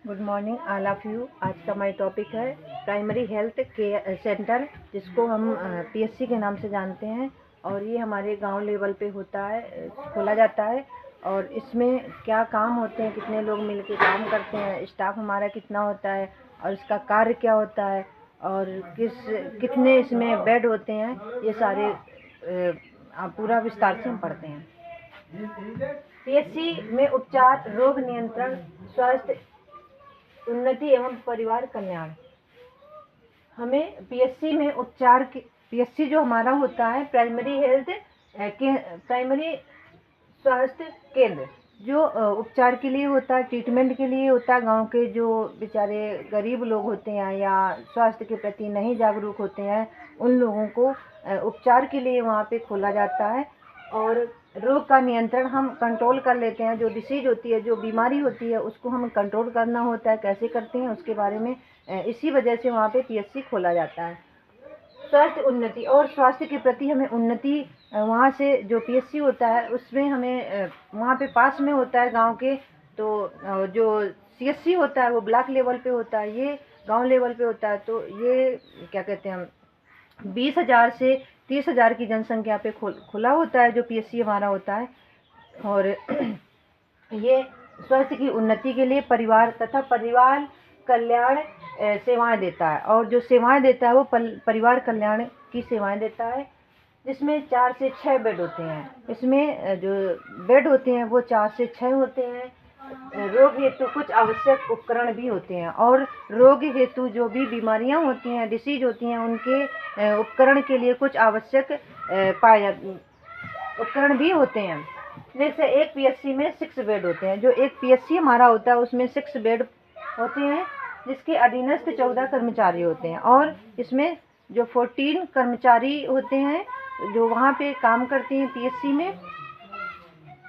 Good morning all of you. आज का हमारी टॉपिक है प्राइमरी हेल्थ केयर सेंटर, जिसको हम पीएचसी के नाम से जानते हैं। और ये हमारे गांव लेवल पे होता है, खोला जाता है। और इसमें क्या काम होते हैं, कितने लोग मिलकर काम करते हैं, स्टाफ हमारा कितना होता है और इसका कार्य क्या होता है और कितने इसमें बेड होते हैं, ये सारे पूरा विस्तार से हम पढ़ते हैं। पीएचसी में उपचार, रोग नियंत्रण, स्वास्थ्य उन्नति एवं परिवार कल्याण। हमें पीएचसी में उपचार की, पीएचसी जो हमारा होता है प्राइमरी स्वास्थ्य केंद्र, जो उपचार के लिए होता है, ट्रीटमेंट के लिए होता है। गांव के जो बेचारे गरीब लोग होते हैं या स्वास्थ्य के प्रति नहीं जागरूक होते हैं, उन लोगों को उपचार के लिए वहाँ पे खोला जाता है। और रोग का नियंत्रण हम कंट्रोल कर लेते हैं। जो डिसीज होती है, जो बीमारी होती है, उसको हमें कंट्रोल करना होता है। कैसे करते हैं उसके बारे में इसी वजह से वहाँ पे पीएचसी खोला जाता है। स्वास्थ्य उन्नति और स्वास्थ्य के प्रति हमें उन्नति, वहाँ से जो पीएचसी होता है उसमें हमें वहाँ पे पास में होता है गांव के। तो जो सीएचसी होता है वो ब्लॉक लेवल पे होता है, ये गांव लेवल पे होता है। तो ये क्या कहते हैं, 20,000 से 30,000 की जनसंख्या पे खुला होता है जो पीएचसी हमारा होता है। और ये स्वास्थ्य की उन्नति के लिए परिवार तथा परिवार कल्याण सेवाएं देता है। और जो सेवाएं देता है वो परिवार कल्याण की सेवाएं देता है, जिसमें 4 से 6 बेड होते हैं। इसमें जो बेड होते हैं वो 4 से 6 होते हैं। रोग हेतु कुछ आवश्यक उपकरण भी होते हैं, और रोग हेतु जो भी बीमारियां होती हैं, डिसीज होती हैं, उनके उपकरण के लिए कुछ आवश्यक उपकरण भी होते हैं। जैसे एक पीएचसी में 6 बेड होते हैं। जो एक पीएचसी हमारा होता है उसमें 6 बेड होते हैं, जिसके अधीनस्थ 14 कर्मचारी होते हैं। और इसमें जो 14 कर्मचारी होते हैं जो वहाँ पे काम करते हैं पीएचसी में।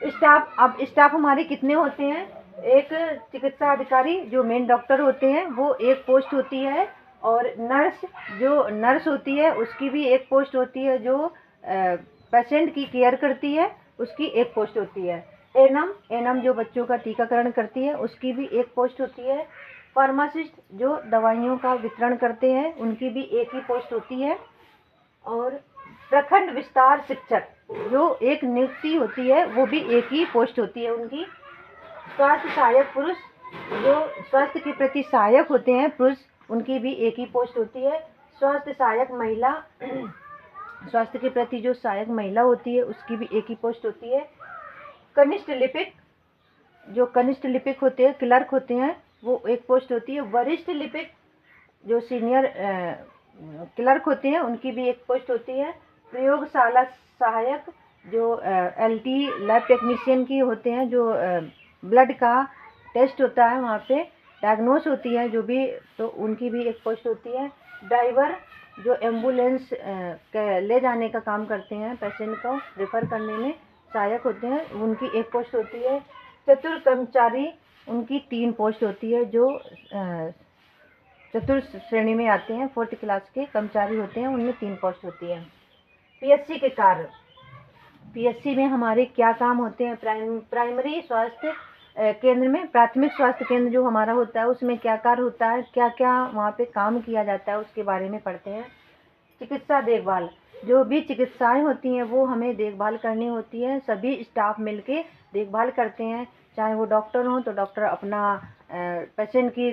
स्टाफ हमारे कितने होते हैं? एक चिकित्सा अधिकारी जो मेन डॉक्टर होते हैं वो एक पोस्ट होती है, और नर्स होती है उसकी भी एक पोस्ट होती है, जो पेशेंट की केयर करती है उसकी एक पोस्ट होती है। एनम जो बच्चों का टीकाकरण करती है उसकी भी एक पोस्ट होती है। फार्मासिस्ट जो दवाइयों का वितरण करते हैं उनकी भी एक ही पोस्ट होती है। और प्रखंड विस्तार शिक्षक जो एक नियुक्ति होती है वो भी एक ही पोस्ट होती है उनकी। स्वास्थ्य सहायक पुरुष जो स्वास्थ्य के प्रति सहायक होते हैं पुरुष, उनकी भी एक ही पोस्ट होती है। स्वास्थ्य सहायक महिला स्वास्थ्य के प्रति जो सहायक महिला होती है उसकी भी एक ही पोस्ट होती है। कनिष्ठ लिपिक जो कनिष्ठ लिपिक होते हैं, क्लर्क होते हैं, वो एक पोस्ट होती है। वरिष्ठ लिपिक जो सीनियर क्लर्क होते हैं उनकी भी एक पोस्ट होती है। प्रयोगशाला सहायक जो एलटी लैब टेक्नीशियन की होते हैं, जो ब्लड का टेस्ट होता है वहाँ पे डायग्नोस होती है जो भी, तो उनकी भी एक पोस्ट होती है। ड्राइवर जो एम्बुलेंस ले जाने का काम करते हैं, पेशेंट को रेफर करने में सहायक होते हैं, उनकी एक पोस्ट होती है। चतुर्थ कर्मचारी उनकी 3 पोस्ट होती है, जो चतुर्थ श्रेणी में आते हैं, 4th क्लास के कर्मचारी होते हैं, उनमें 3 पोस्ट होती है। पीएचसी के कार्य, पीएचसी में हमारे क्या काम होते हैं? प्राइमरी स्वास्थ्य केंद्र में, प्राथमिक स्वास्थ्य केंद्र जो हमारा होता है उसमें क्या कार्य होता है, क्या क्या वहाँ पे काम किया जाता है, उसके बारे में पढ़ते हैं। चिकित्सा देखभाल, जो भी चिकित्साएं होती हैं वो हमें देखभाल करनी होती है। सभी स्टाफ मिलके देखभाल करते हैं, चाहे वो डॉक्टर हों तो डॉक्टर अपना पेशेंट की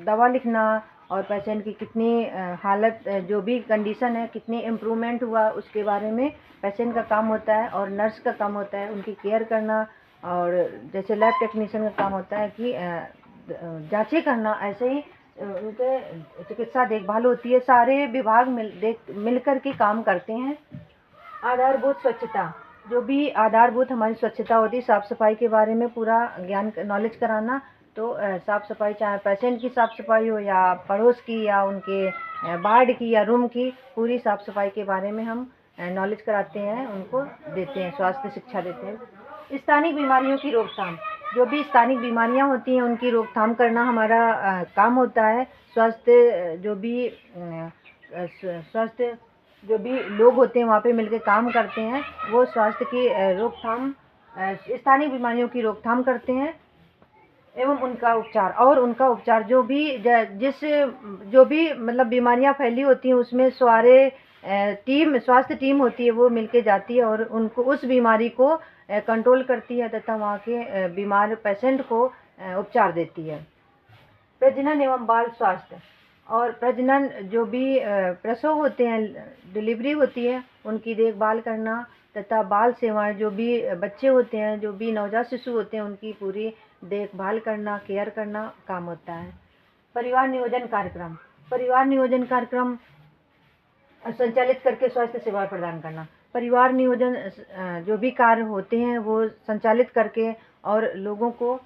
दवा लिखना, और पेशेंट की कितनी हालत, जो भी कंडीशन है, कितनी इम्प्रूवमेंट हुआ, उसके बारे में पेशेंट का काम होता है। और नर्स का काम होता है उनकी केयर करना, और जैसे लैब टेक्नीशियन का काम होता है कि जांचें करना, ऐसे ही उनके चिकित्सा देखभाल होती है। सारे विभाग मिल कर के काम करते हैं। आधारभूत स्वच्छता, जो भी आधारभूत हमारी स्वच्छता होती है, साफ सफाई के बारे में पूरा ज्ञान नॉलेज कराना। तो साफ सफाई, चाहे पेशेंट की साफ सफाई हो या पड़ोस की या उनके वार्ड की या रूम की, पूरी साफ सफाई के बारे में हम नॉलेज कराते हैं, उनको देते हैं, स्वास्थ्य शिक्षा देते हैं। स्थानिक बीमारियों की रोकथाम, जो भी स्थानिक बीमारियां होती हैं उनकी रोकथाम करना हमारा काम होता है। स्वास्थ्य जो भी लोग होते हैं वहाँ पे मिलकर काम करते हैं, वो स्वास्थ्य की रोकथाम, स्थानीय बीमारियों की रोकथाम करते हैं। एवं उनका उपचार जो भी जिस जो भी मतलब बीमारियां फैली होती हैं उसमें सारे स्वास्थ्य टीम होती है, वो मिलके जाती है और उनको उस बीमारी को कंट्रोल करती है तथा वहाँ के बीमार पेशेंट को उपचार देती है। प्रजनन एवं बाल स्वास्थ्य और प्रजनन जो भी प्रसव होते हैं, डिलीवरी होती है, उनकी देखभाल करना तथा बाल सेवाएं जो भी बच्चे होते हैं, जो भी नवजात शिशु होते हैं, उनकी पूरी देखभाल करना, केयर करना काम होता है। परिवार नियोजन कार्यक्रम संचालित करके स्वास्थ्य सेवा प्रदान करना। परिवार नियोजन जो भी कार्य होते हैं वो संचालित करके और लोगों को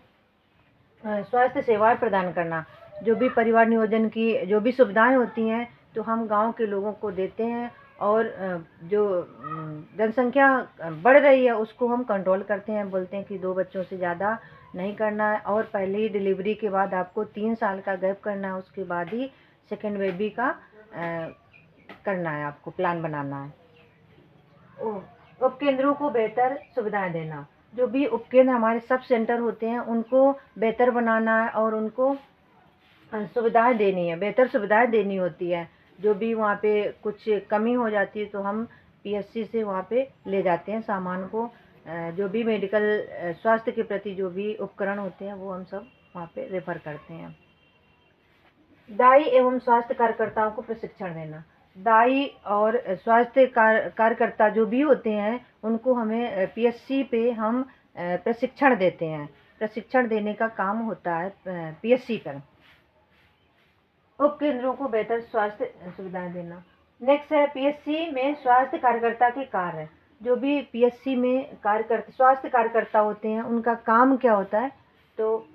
स्वास्थ्य सेवाएं प्रदान करना। जो भी परिवार नियोजन की जो भी सुविधाएं होती हैं तो हम गांव के लोगों को देते हैं और जो जनसंख्या बढ़ रही है उसको हम कंट्रोल करते हैं, बोलते हैं कि 2 बच्चों से ज़्यादा नहीं करना है और पहले ही डिलीवरी के बाद आपको 3 साल का गैप करना है, उसके बाद ही सेकेंड बेबी का करना है, आपको प्लान बनाना है। उपकेंद्रों को बेहतर सुविधाएं देना। जो भी उपकेंद्र हमारे सब सेंटर होते हैं उनको बेहतर बनाना है और उनको सुविधाएं देनी है, बेहतर सुविधाएं देनी होती है। जो भी वहाँ पे कुछ कमी हो जाती है तो हम पीएचसी से वहाँ पे ले जाते हैं सामान को। जो भी मेडिकल स्वास्थ्य के प्रति जो भी उपकरण होते हैं वो हम सब वहाँ पे रेफर करते हैं। दाई एवं स्वास्थ्य कार्यकर्ताओं को प्रशिक्षण देना। दाई और स्वास्थ्य कार्यकर्ता जो भी होते हैं उनको हमें पीएचसी पे हम प्रशिक्षण देते हैं, प्रशिक्षण देने का काम होता है पीएचसी पर। उपकेंद्रों को बेहतर स्वास्थ्य सुविधाएं देना। नेक्स्ट है पीएचसी में स्वास्थ्य कार्यकर्ता के कार्य। जो भी पीएचसी में स्वास्थ्य कार्यकर्ता होते हैं उनका काम क्या होता है, तो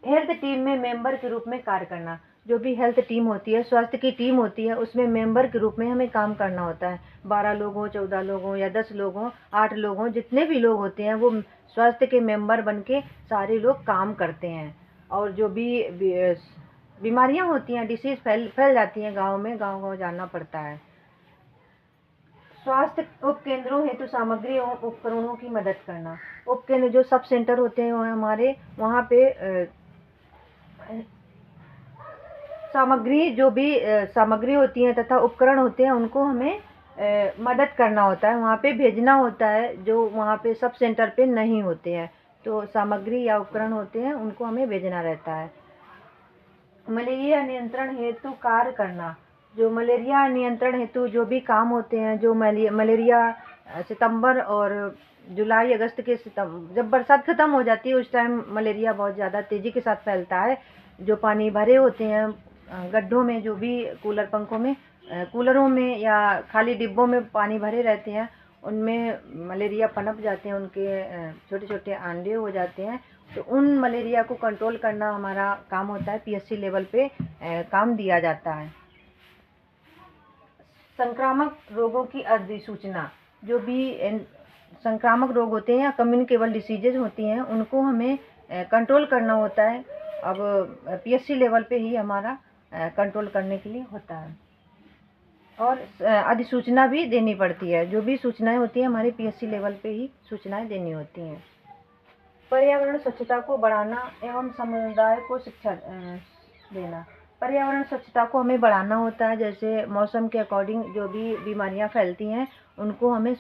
हेल्थ टीम में मेंबर के रूप में कार्य करना। जो भी हेल्थ टीम होती है, स्वास्थ्य की टीम होती है, उसमें मेंबर के रूप में हमें काम करना होता है। 12 लोग हों, 14 लोग हों या 10 लोग हों, 8 लोग हों, जितने भी लोग होते हैं वो स्वास्थ्य के मेंबर बन के सारे लोग काम करते हैं। और जो भी बीमारियां होती हैं, डिसीज फैल जाती हैं गाँव में, गाँव जाना पड़ता है। स्वास्थ्य उपकेंद्रों हेतु सामग्री एवं उपकरणों की मदद करना। उपकेंद्र जो सब सेंटर होते हैं हमारे, वहाँ पे सामग्री जो भी सामग्री होती है तथा उपकरण होते हैं उनको हमें मदद करना होता है, वहाँ पे भेजना होता है जो वहाँ पे सब सेंटर पे नहीं होते हैं। तो सामग्री या उपकरण होते हैं उनको हमें भेजना रहता है। मलेरिया नियंत्रण हेतु कार्य करना। जो मलेरिया नियंत्रण हेतु जो भी काम होते हैं, जो मलेरिया सितंबर और जुलाई अगस्त के जब बरसात ख़त्म हो जाती है उस टाइम मलेरिया बहुत ज़्यादा तेज़ी के साथ फैलता है। जो पानी भरे होते हैं गड्ढों में, जो भी कूलरों में या खाली डिब्बों में पानी भरे रहते हैं, उनमें मलेरिया पनप जाते हैं, उनके छोटे छोटे अंडे हो जाते हैं। तो उन मलेरिया को कंट्रोल करना हमारा काम होता है, पीएचसी लेवल पे काम दिया जाता है। संक्रामक रोगों की अधिसूचना। जो भी संक्रामक रोग होते हैं या कम्युनिकेबल डिसीजेज होती हैं उनको हमें कंट्रोल करना होता है। अब पीएचसी लेवल पे ही हमारा कंट्रोल करने के लिए होता है और अधिसूचना भी देनी पड़ती है। जो भी सूचनाएं होती हैं हमारे पीएचसी लेवल पे ही सूचनाएं देनी होती हैं। पर्यावरण स्वच्छता को बढ़ाना एवं समुदाय को शिक्षा देना। पर्यावरण स्वच्छता को हमें बढ़ाना होता है, जैसे मौसम के अकॉर्डिंग जो भी बीमारियां फैलती हैं उनको हमें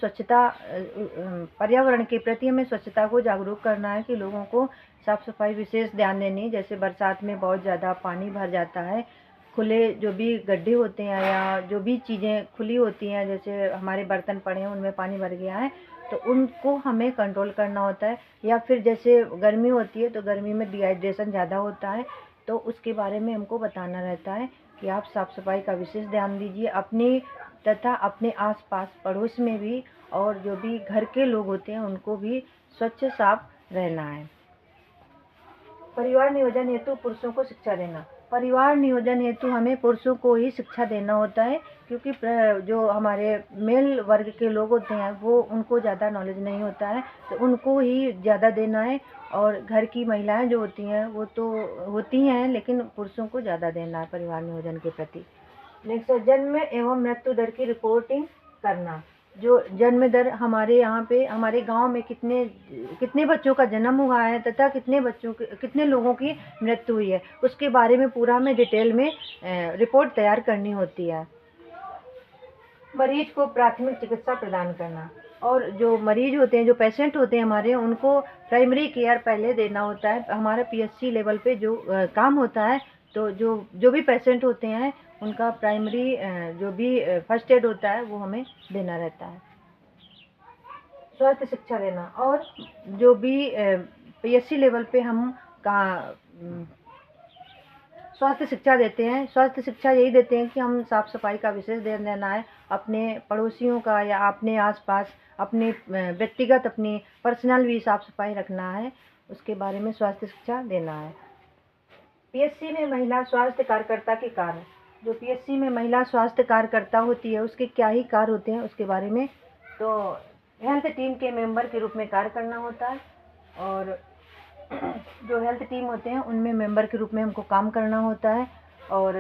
पर्यावरण के प्रति हमें स्वच्छता को जागरूक करना है कि लोगों को साफ सफाई विशेष ध्यान देनी। जैसे बरसात में बहुत ज़्यादा पानी भर जाता है, खुले जो भी गड्ढे होते हैं या जो भी चीज़ें खुली होती हैं, जैसे हमारे बर्तन पड़े हैं उनमें पानी भर गया है तो उनको हमें कंट्रोल करना होता है। या फिर जैसे गर्मी होती है तो गर्मी में डिहाइड्रेशन ज़्यादा होता है तो उसके बारे में हमको बताना रहता है कि आप साफ़ सफाई का विशेष ध्यान दीजिए अपनी तथा अपने आसपास पड़ोस में भी, और जो भी घर के लोग होते हैं उनको भी स्वच्छ साफ रहना है। परिवार नियोजन हेतु पुरुषों को शिक्षा देना। परिवार नियोजन हेतु हमें पुरुषों को ही शिक्षा देना होता है, क्योंकि जो हमारे मेल वर्ग के लोग होते हैं वो उनको ज़्यादा नॉलेज नहीं होता है तो उनको ही ज़्यादा देना है। और घर की महिलाएं जो होती हैं वो तो होती हैं लेकिन पुरुषों को ज़्यादा देना है परिवार नियोजन के प्रति। नेक्स्ट, जन्म एवं मृत्यु दर की रिपोर्टिंग करना। जो जन्म दर हमारे यहाँ पे हमारे गांव में कितने बच्चों का जन्म हुआ है तथा कितने लोगों की मृत्यु हुई है, उसके बारे में पूरा हमें डिटेल में रिपोर्ट तैयार करनी होती है। मरीज को प्राथमिक चिकित्सा प्रदान करना, और जो मरीज होते हैं, जो पेशेंट होते हैं हमारे, उनको प्राइमरी केयर पहले देना होता है। हमारा पीएचसी लेवल पे जो काम होता है, तो जो भी पेशेंट होते हैं उनका प्राइमरी जो भी फर्स्ट एड होता है वो हमें देना रहता है। स्वास्थ्य शिक्षा देना, और जो भी पीएचसी लेवल पे हम का स्वास्थ्य शिक्षा देते हैं। स्वास्थ्य शिक्षा यही देते हैं कि हम साफ सफाई का विशेष ध्यान देना है, अपने पड़ोसियों का या अपने आसपास अपने व्यक्तिगत अपनी पर्सनल भी साफ सफाई रखना है, उसके बारे में स्वास्थ्य शिक्षा देना है। पीएचसी में महिला स्वास्थ्य कार्यकर्ता के कार्य, जो पीएचसी में महिला स्वास्थ्य कार्यकर्ता होती है उसके क्या ही कार्य होते हैं उसके बारे में, तो हेल्थ टीम के मेंबर के रूप में कार्य करना होता है, और जो हेल्थ टीम होते हैं उनमें मेंबर के रूप में हमको काम करना होता है, और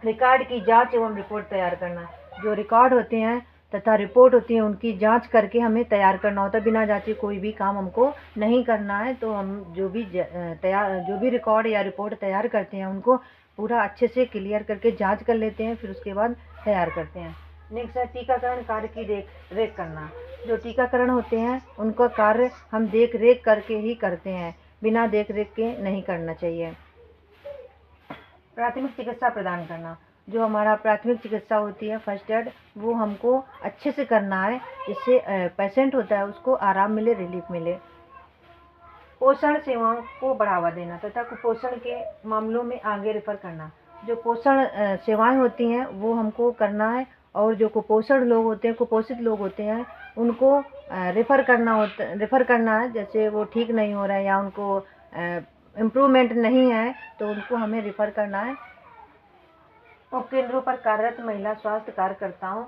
रिकॉर्ड की जांच एवं रिपोर्ट तैयार करना। जो रिकॉर्ड होते हैं तथा रिपोर्ट होती है उनकी जांच करके हमें तैयार करना होता है। बिना जांचे कोई भी काम हमको नहीं करना है, तो हम जो भी रिकॉर्ड या रिपोर्ट तैयार करते हैं उनको पूरा अच्छे से क्लियर करके जांच कर लेते हैं, फिर उसके बाद तैयार करते हैं। नेक्स्ट है टीकाकरण कार्य की देख रेख करना। जो टीकाकरण होते हैं उनका कार्य हम देख रेख करके ही करते हैं, बिना देख रेख के नहीं करना चाहिए। प्राथमिक चिकित्सा प्रदान करना, जो हमारा प्राथमिक चिकित्सा होती है फर्स्ट एड, वो हमको अच्छे से करना है, जिससे पेशेंट होता है उसको आराम मिले, रिलीफ मिले। पोषण सेवाओं को बढ़ावा देना तथा कुपोषण के मामलों में आगे रेफर करना। जो पोषण सेवाएं होती हैं वो हमको करना है, और जो कुपोषण लोग होते हैं, कुपोषित लोग होते हैं, उनको रेफ़र करना है। जैसे वो ठीक नहीं हो रहा है या उनको इम्प्रूवमेंट नहीं है, तो उनको हमें रेफ़र करना है। उपकेंद्रों पर कार्यरत महिला स्वास्थ्य कार्यकर्ताओं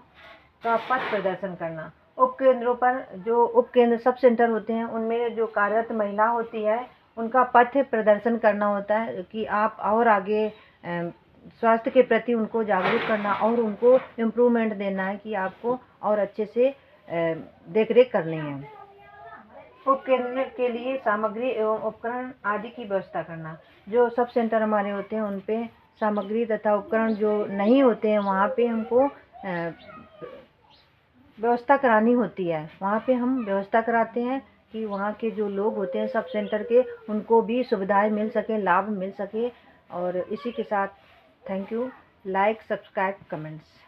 का पथ प्रदर्शन करना। उपकेंद्रों पर जो उपकेंद्र सब सेंटर होते हैं उनमें जो कार्यरत महिला होती है उनका पथ प्रदर्शन करना होता है, कि आप और आगे स्वास्थ्य के प्रति उनको जागरूक करना और उनको इम्प्रूवमेंट देना है कि आपको और अच्छे से देख रेख करनी है। उपकेंद्र के लिए सामग्री एवं उपकरण आदि की व्यवस्था करना। जो सब सेंटर हमारे होते हैं उन पे सामग्री तथा उपकरण जो नहीं होते हैं वहाँ पे हमको व्यवस्था करानी होती है। वहाँ पे हम व्यवस्था कराते हैं कि वहाँ के जो लोग होते हैं सब सेंटर के, उनको भी सुविधाएं मिल सके, लाभ मिल सके। और इसी के साथ thank you. Like, subscribe, comments.